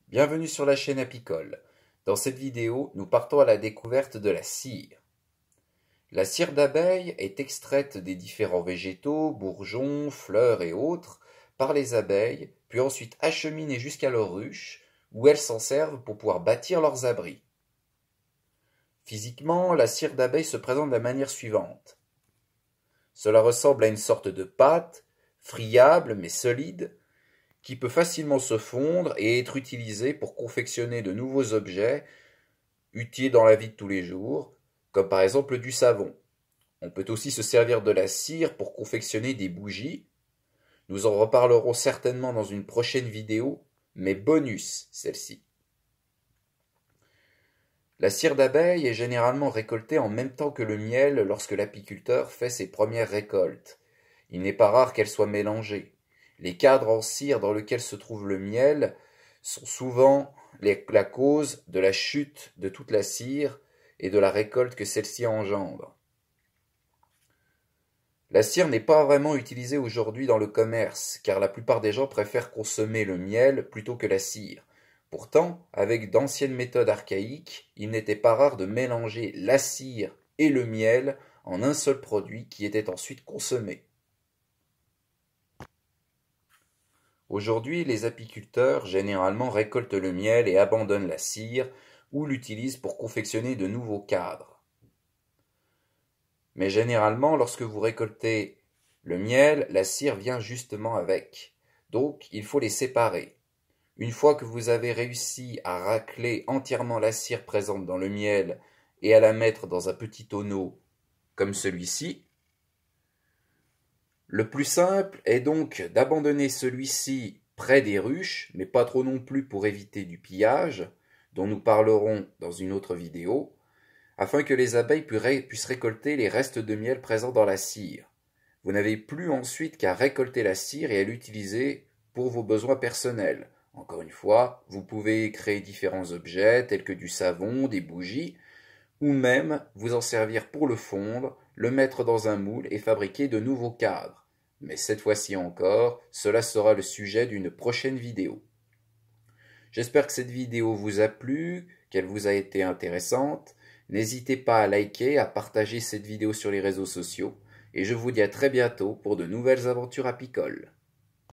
Bienvenue sur la chaîne Apicole. Dans cette vidéo, nous partons à la découverte de la cire. La cire d'abeille est extraite des différents végétaux, bourgeons, fleurs et autres par les abeilles, puis ensuite acheminée jusqu'à leur ruche, où elles s'en servent pour pouvoir bâtir leurs abris. Physiquement, la cire d'abeille se présente de la manière suivante. Cela ressemble à une sorte de pâte, friable mais solide, qui peut facilement se fondre et être utilisé pour confectionner de nouveaux objets utiles dans la vie de tous les jours, comme par exemple du savon. On peut aussi se servir de la cire pour confectionner des bougies. Nous en reparlerons certainement dans une prochaine vidéo, mais bonus celle-ci. La cire d'abeille est généralement récoltée en même temps que le miel lorsque l'apiculteur fait ses premières récoltes. Il n'est pas rare qu'elle soit mélangée. Les cadres en cire dans lesquels se trouve le miel sont souvent la cause de la chute de toute la cire et de la récolte que celle-ci engendre. La cire n'est pas vraiment utilisée aujourd'hui dans le commerce, car la plupart des gens préfèrent consommer le miel plutôt que la cire. Pourtant, avec d'anciennes méthodes archaïques, il n'était pas rare de mélanger la cire et le miel en un seul produit qui était ensuite consommé. Aujourd'hui, les apiculteurs généralement récoltent le miel et abandonnent la cire ou l'utilisent pour confectionner de nouveaux cadres. Mais généralement, lorsque vous récoltez le miel, la cire vient justement avec. Donc, il faut les séparer. Une fois que vous avez réussi à racler entièrement la cire présente dans le miel et à la mettre dans un petit tonneau comme celui-ci, le plus simple est donc d'abandonner celui-ci près des ruches, mais pas trop non plus pour éviter du pillage, dont nous parlerons dans une autre vidéo, afin que les abeilles puissent récolter les restes de miel présents dans la cire. Vous n'avez plus ensuite qu'à récolter la cire et à l'utiliser pour vos besoins personnels. Encore une fois, vous pouvez créer différents objets tels que du savon, des bougies, ou même vous en servir pour le fondre, le mettre dans un moule et fabriquer de nouveaux cadres. Mais cette fois-ci encore, cela sera le sujet d'une prochaine vidéo. J'espère que cette vidéo vous a plu, qu'elle vous a été intéressante. N'hésitez pas à liker, à partager cette vidéo sur les réseaux sociaux, et je vous dis à très bientôt pour de nouvelles aventures apicoles.